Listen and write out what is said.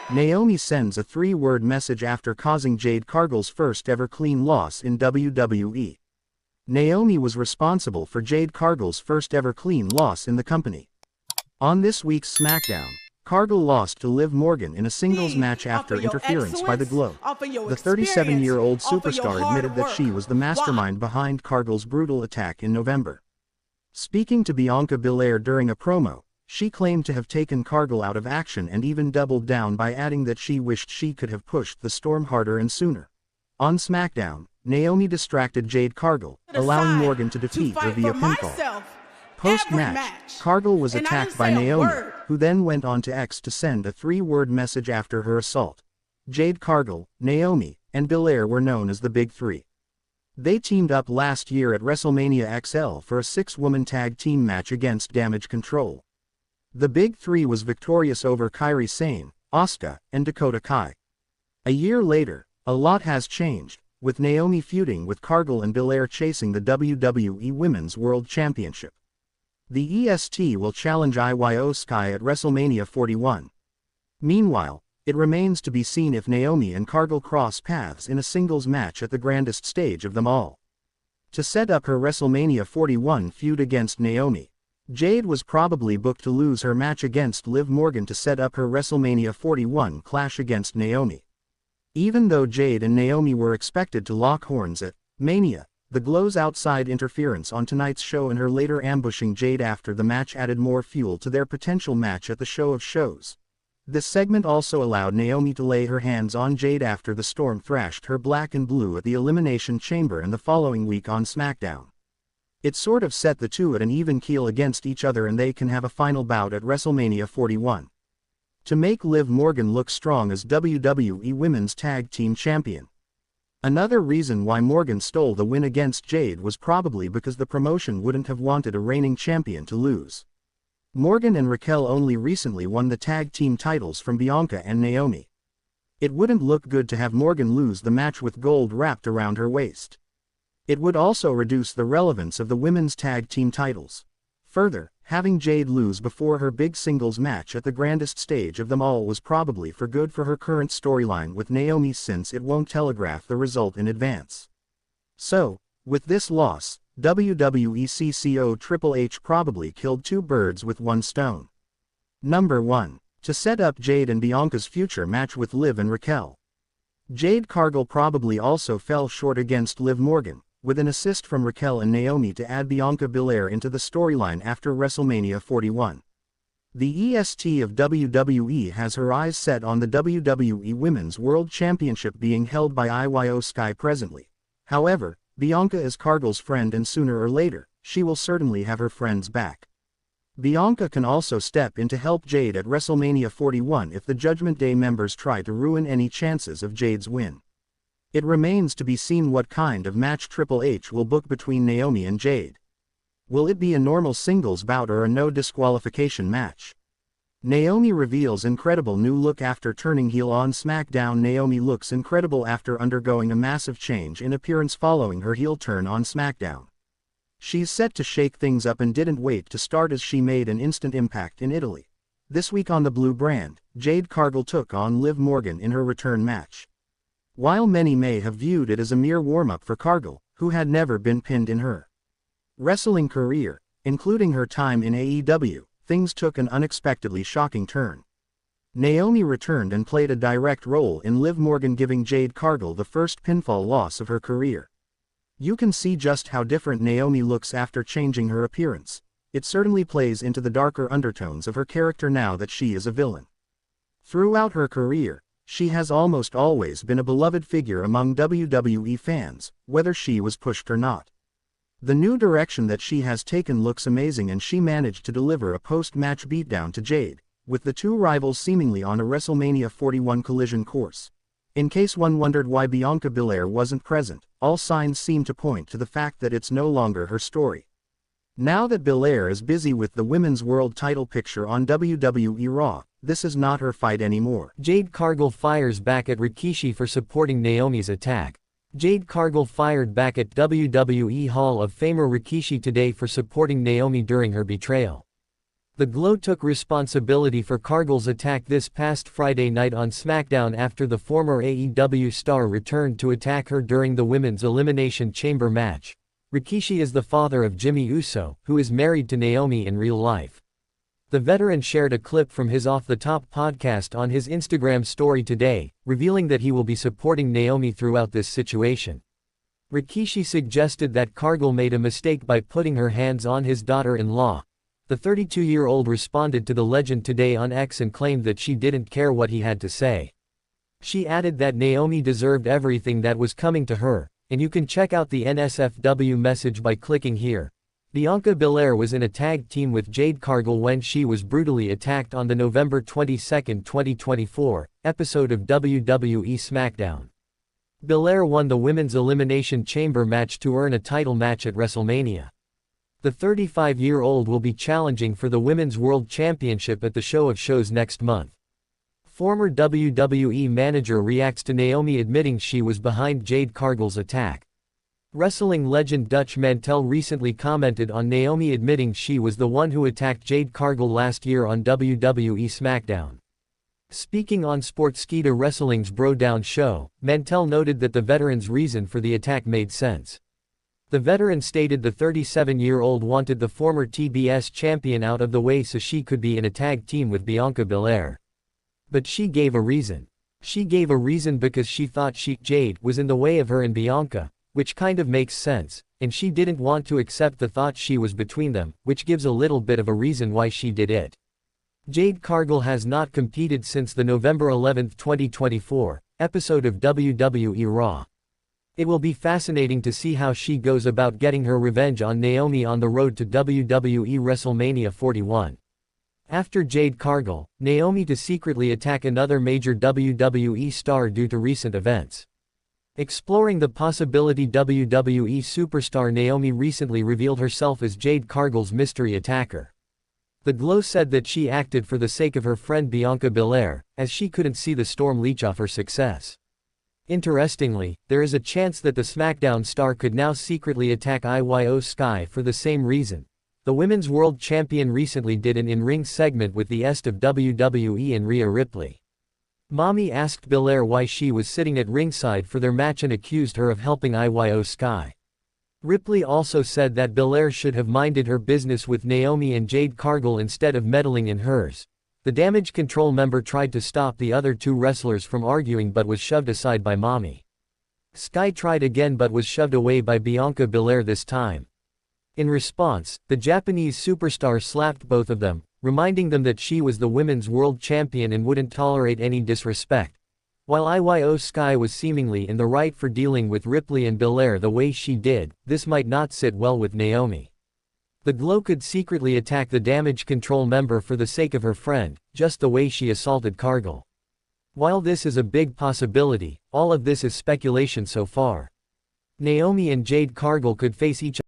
Naomi sends a three-word message after causing Jade Cargill's first ever clean loss in WWE. Naomi was responsible for Jade Cargill's first ever clean loss in the company. On this week's SmackDown, Cargill lost to Liv Morgan in a singles match after interference by the Glow. The 37-year-old superstar admitted that she was the mastermind behind Cargill's brutal attack in November. Speaking to Bianca Belair during a promo, she claimed to have taken Cargill out of action and even doubled down by adding that she wished she could have pushed the Storm harder and sooner. On SmackDown, Naomi distracted Jade Cargill, allowing Morgan to defeat her via pinfall. Post-match, Cargill was attacked by Naomi, who then went on to X to send a three-word message after her assault. Jade Cargill, Naomi, and Belair were known as the Big Three. They teamed up last year at WrestleMania XL for a six-woman tag team match against Damage Control. The Big Three was victorious over Kairi Sane, Asuka, and Dakota Kai. A year later, a lot has changed, with Naomi feuding with Cargill and Belair chasing the WWE Women's World Championship. The EST will challenge Iyo Sky at WrestleMania 41. Meanwhile, it remains to be seen if Naomi and Cargill cross paths in a singles match at the grandest stage of them all. To set up her WrestleMania 41 feud against Naomi, Jade was probably booked to lose her match against Liv Morgan to set up her WrestleMania 41 clash against Naomi. Even though Jade and Naomi were expected to lock horns at Mania, the Glow's outside interference on tonight's show and her later ambushing Jade after the match added more fuel to their potential match at the Show of Shows. This segment also allowed Naomi to lay her hands on Jade after the Storm thrashed her black and blue at the Elimination Chamber and the following week on SmackDown. It sort of set the two at an even keel against each other and they can have a final bout at WrestleMania 41. To make Liv Morgan look strong as WWE Women's Tag Team Champion. Another reason why Morgan stole the win against Jade was probably because the promotion wouldn't have wanted a reigning champion to lose. Morgan and Raquel only recently won the tag team titles from Bianca and Naomi. It wouldn't look good to have Morgan lose the match with gold wrapped around her waist. It would also reduce the relevance of the women's tag team titles. Further, having Jade lose before her big singles match at the grandest stage of them all was probably for good for her current storyline with Naomi since it won't telegraph the result in advance. So, with this loss, WWE CCO Triple H probably killed two birds with one stone. Number 1. To set up Jade and Bianca's future match with Liv and Raquel. Jade Cargill probably also fell short against Liv Morgan, with an assist from Raquel and Naomi to add Bianca Belair into the storyline after WrestleMania 41. The EST of WWE has her eyes set on the WWE Women's World Championship being held by Iyo Sky presently. However, Bianca is Cargill's friend and sooner or later, she will certainly have her friends back. Bianca can also step in to help Jade at WrestleMania 41 if the Judgment Day members try to ruin any chances of Jade's win. It remains to be seen what kind of match Triple H will book between Naomi and Jade. Will it be a normal singles bout or a no disqualification match? Naomi reveals incredible new look after turning heel on SmackDown. Naomi looks incredible after undergoing a massive change in appearance following her heel turn on SmackDown. She's set to shake things up and didn't wait to start as she made an instant impact in Italy. This week on the Blue brand, Jade Cargill took on Liv Morgan in her return match. While many may have viewed it as a mere warm-up for Cargill, who had never been pinned in her wrestling career, including her time in AEW, things took an unexpectedly shocking turn. Naomi returned and played a direct role in Liv Morgan giving Jade Cargill the first pinfall loss of her career. You can see just how different Naomi looks after changing her appearance. It certainly plays into the darker undertones of her character now that she is a villain. Throughout her career, she has almost always been a beloved figure among WWE fans, whether she was pushed or not. The new direction that she has taken looks amazing and she managed to deliver a post-match beatdown to Jade, with the two rivals seemingly on a WrestleMania 41 collision course. In case one wondered why Bianca Belair wasn't present, all signs seem to point to the fact that it's no longer her story. Now that Belair is busy with the Women's World title picture on WWE Raw, this is not her fight anymore. Jade Cargill fires back at Rikishi for supporting Naomi's attack. Jade Cargill fired back at WWE Hall of Famer Rikishi today for supporting Naomi during her betrayal. The Glow took responsibility for Cargill's attack this past Friday night on SmackDown after the former AEW star returned to attack her during the Women's Elimination Chamber match. Rikishi is the father of Jimmy Uso, who is married to Naomi in real life. The veteran shared a clip from his Off the Top podcast on his Instagram story today, revealing that he will be supporting Naomi throughout this situation. Rikishi suggested that Cargill made a mistake by putting her hands on his daughter-in-law. The 32-year-old responded to the legend today on X and claimed that she didn't care what he had to say. She added that Naomi deserved everything that was coming to her, and you can check out the NSFW message by clicking here. Bianca Belair was in a tag team with Jade Cargill when she was brutally attacked on the November 22, 2024, episode of WWE SmackDown. Belair won the Women's Elimination Chamber match to earn a title match at WrestleMania. The 35-year-old will be challenging for the Women's World Championship at the Show of Shows next month. Former WWE manager reacts to Naomi admitting she was behind Jade Cargill's attack. Wrestling legend Dutch Mantel recently commented on Naomi admitting she was the one who attacked Jade Cargill last year on WWE SmackDown. Speaking on Sportskeeda Wrestling's Bro Down show, Mantel noted that the veteran's reason for the attack made sense. The veteran stated the 37-year-old wanted the former TBS champion out of the way so she could be in a tag team with Bianca Belair. But she gave a reason. She gave a reason because she thought Jade was in the way of her and Bianca, which kind of makes sense, and she didn't want to accept the thought she was between them, which gives a little bit of a reason why she did it. Jade Cargill has not competed since the November 11, 2024, episode of WWE Raw. It will be fascinating to see how she goes about getting her revenge on Naomi on the road to WWE WrestleMania 41. After Jade Cargill, Naomi to secretly attack another major WWE star due to recent events. Exploring the possibility, WWE superstar Naomi recently revealed herself as Jade Cargill's mystery attacker. The Glow said that she acted for the sake of her friend Bianca Belair, as she couldn't see the storm leech off her success. Interestingly, there is a chance that the SmackDown star could now secretly attack Iyo Sky for the same reason. The Women's World Champion recently did an in-ring segment with the est of WWE and Rhea Ripley. Mommy asked Belair why she was sitting at ringside for their match and accused her of helping Iyo Sky. Ripley also said that Belair should have minded her business with Naomi and Jade Cargill instead of meddling in hers. The Damage Control member tried to stop the other two wrestlers from arguing but was shoved aside by Mommy. Sky tried again but was shoved away by Bianca Belair this time. In response, the Japanese superstar slapped both of them, reminding them that she was the Women's World Champion and wouldn't tolerate any disrespect. While Iyo Sky was seemingly in the right for dealing with Ripley and Belair the way she did, this might not sit well with Naomi. The Glow could secretly attack the Damage Control member for the sake of her friend, just the way she assaulted Cargill. While this is a big possibility, all of this is speculation so far. Naomi and Jade Cargill could face each